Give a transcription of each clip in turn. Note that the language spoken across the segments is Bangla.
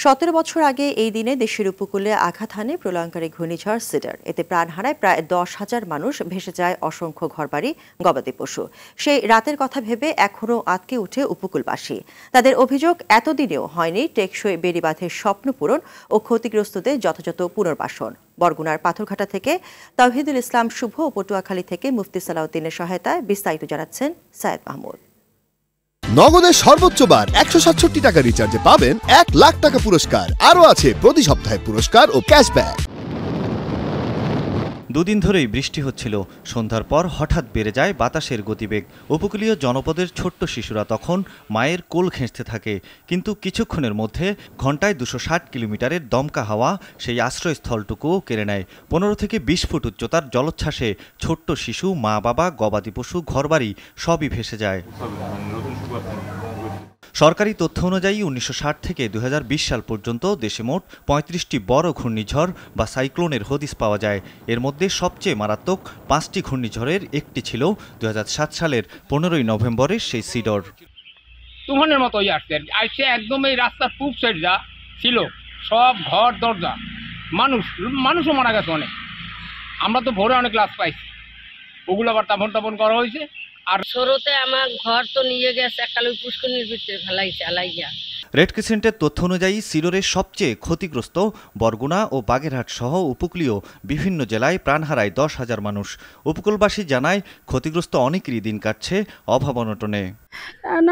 17 বছর আগে এই দিনে দেশের উপকূলে আঘাত হানে প্রলয়ঙ্কারী ঘূর্ণিঝড় সিডার। এতে প্রাণ হারায় প্রায় 10,000 মানুষ, ভেসে যায় অসংখ্য ঘরবাড়ি, গবাদি পশু। সেই রাতের কথা ভেবে এখনও আটকে উঠে উপকূলবাসী। তাদের অভিযোগ, এতদিনেও হয়নি টেকসই বেড়িবাঁধের স্বপ্ন পূরণ ও ক্ষতিগ্রস্তদের যথাযথ পুনর্বাসন। বরগুনার পাথরঘাটা থেকে তাওহিদুল ইসলাম শুভ ও পটুয়াখালী থেকে মুফতি সালাউদ্দিনের সহায়তায় বিস্তারিত জানাচ্ছেন সায়েদ মাহমুদ। নগদের সর্বোচ্চ বার 167 টাকা রিচার্জে পাবেন 1 লাখ টাকা পুরস্কার। আরও আছে প্রতি সপ্তাহে পুরস্কার ও ক্যাশব্যাক। দুদিন ধরেই বৃষ্টি হচ্ছিল। সন্ধ্যার পর হঠাৎ বেড়ে যায় বাতাসের গতিবেগ। উপকূলীয় জনপদের ছোট্ট শিশুরা তখন মায়ের কোল ঘেঁষতে থাকে, কিন্তু কিছুক্ষণের মধ্যে ঘন্টায় 260 কিলোমিটারের দমকা হাওয়া সেই আশ্রয়স্থলটুকুও কেড়ে নেয়। 15 থেকে 20 ফুট উচ্চতার জলোচ্ছ্বাসে ছোট্ট শিশু, মা বাবা, গবাদি পশু, ঘরবাড়ি সবই ভেসে যায়। সরকারি তথ্য অনুযায়ী 1960 থেকে 2020 সাল পর্যন্ত দেশে মোট 35টি বড় ঘূর্ণিঝড় বা সাইক্লোনের হদিস পাওয়া যায়। এর মধ্যে সবচেয়ে মারাত্মক 5টি ঘূর্ণিঝড়ের একটি ছিল 2007 সালের 15ই নভেম্বরের সেই সিডর। তুফানের মতোই আসছে একদম এই রাস্তার পূব সাইড যা ছিল সব ঘর দরজা, মানুষও মারা গেছে অনেক। আমরা তো ভোরে অনেক লাশ পাইছি, ওগুলো আবার তাপন করা হয়েছে। আর শুরুতে আমার ঘর তো নিয়ে গেছে একালে পুষ্করণীর ভিতরে ফেলাইছে আলাইয়া। রেড ক্রিসেন্টের তথ্য অনুযায়ী সিডরের সবচেয়ে ক্ষতিগ্রস্ত বরগুনা ও বাগেরহাট সহ উপকূলীয় বিভিন্ন জেলায় প্রাণ হারায় 10,000 মানুষ। উপকূলবাসী জানায়, ক্ষতিগ্রস্ত অনেকেরই দিন কাটছে অভাব অনটনে।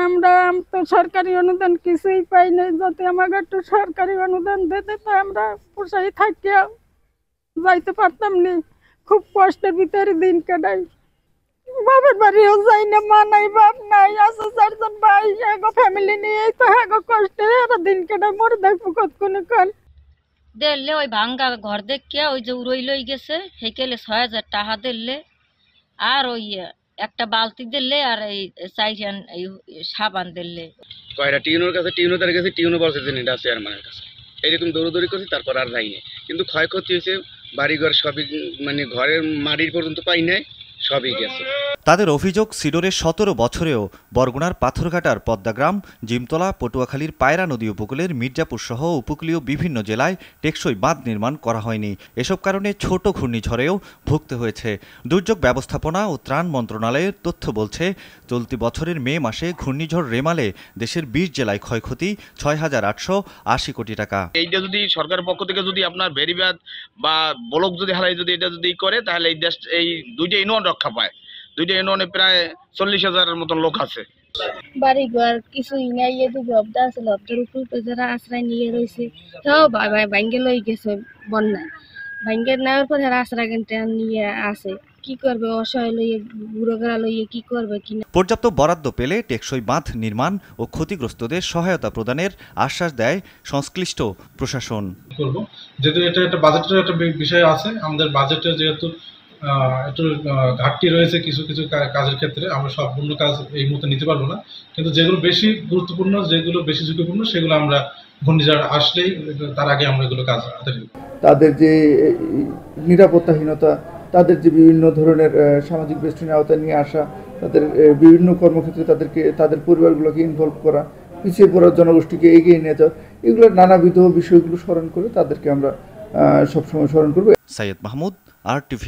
আমরা তো সরকারি অনুদান কিছুই পাই না, যাতে আমাকে একটু সরকারি অনুদান দিতে তো আমরা পোষাই থাকিয়া যাইতে পারতাম না। খুব কষ্টের ভিতরে দিন কাটাই। বাবার বাড়িও যাই না, মা নাই, বাপ নাই, আছে 4জন ভাই, এগো ফ্যামিলি নিয়ে তো এগো কষ্টে দিন কাটাই। মরে দেখবো কতক্ষণ কাল দিলে ওই ভাঙ্গা ঘর দেখে ওই যে উড়ই লই গেছে হেকেলে 6,000 টাকা দিলে, আর ওই একটা বালতি দিলে, আর এই চাইজান এই সাবান দিলে। কয়টা টিউনোর কাছে টিউনো বলছে যে এটা চেয়ারম্যানের কাছে, এইরকম দৌড়দৌড়ি করছি, তারপর আর যাইনি। কিন্তু ক্ষয়ক্ষতি হয়েছে, বাড়িঘর সবই, মানে ঘরের মাটির পর্যন্ত পাই নাই, সবই গেছে। তাদের অভিযোগ, সিডরের 17 বছরেও বরগুনার পাথরঘাটার পদ্মাগ্রাম, জিমতলা, পটুয়াখালীর পায়রা নদী উপকূলের মির্জাপুর সহ উপকূলীয় বিভিন্ন জেলায় টেকসই বাঁধ নির্মাণ করা হয়নি। এসব কারণে ছোট ঘূর্ণিঝড়েও ভুগতে হয়েছে। দুর্যোগ ব্যবস্থাপনা ও ত্রাণ মন্ত্রণালয়ের তথ্য বলছে, চলতি বছরের মে মাসে ঘূর্ণিঝড় রেমালে দেশের 20 জেলায় ক্ষয়ক্ষতি 6,880 কোটি টাকা। এইটা যদি সরকারের পক্ষ থেকে যদি আপনার বেড়িবাঁধ বা ব্লক যদি হারাই যদি এটা যদি করে, তাহলে এই দেশ এই দুইটা ইউনিয়ন রক্ষা পায়। দুইটা ইউনিয়নে প্রায় 40,000-এর মতন লোক আছে। বাড়ি ঘর কিছুই নাই, এদি লবদা আছে, লবদার উপরে যারা আশ্রয় নিয়ে রয়েছে তাও ভাঙ্গে লই গেছে বন্যায়। ভাঙ্গে নেওয়ার পরে আশ্রয় কেন্দ্রে নিয়ে আসে, কি করবে, অসহায় লইয়ে বুড়োগড়া লইয়ে কি করবে কিনা। পর্যাপ্ত বরাদ্দ পেলে টেকসই বাঁধ নির্মাণ ও ক্ষতিগ্রস্তদের সহায়তা প্রদানের আশ্বাস দেয় সংশ্লিষ্ট প্রশাসন। যেহেতু এটা একটা বাজেটের একটা বিষয় আছে, আমাদের বাজেটে যেহেতু একটু ঘাটতি রয়েছে কিছু কিছু কাজের ক্ষেত্রে, আমরা সম্পূর্ণ কাজ এই মুহূর্তে নিতে পারবো না। কিন্তু যেগুলো বেশি গুরুত্বপূর্ণ, যেগুলো বেশি ঝুঁকিপূর্ণ, সেগুলো আমরা ঘূর্ণিঝড় আসলেই তার আগে আমরা এগুলো কাজ হাতে নিব। তাদের যে নিরাপত্তাহীনতা, তাদের যে বিভিন্ন ধরনের সামাজিক বেষ্টনীর আওতায় নিয়ে আসা, তাদের বিভিন্ন কর্মক্ষেত্রে তাদেরকে, তাদের পরিবারগুলোকে ইনভলভ করা, পিছিয়ে পড়া জনগোষ্ঠীকে এগিয়ে নিয়ে যাওয়া, এগুলো নানাবিধ বিষয়গুলো স্মরণ করে তাদেরকে আমরা সবসময় স্মরণ করব। সাইয়েদ মাহমুদ, RTV।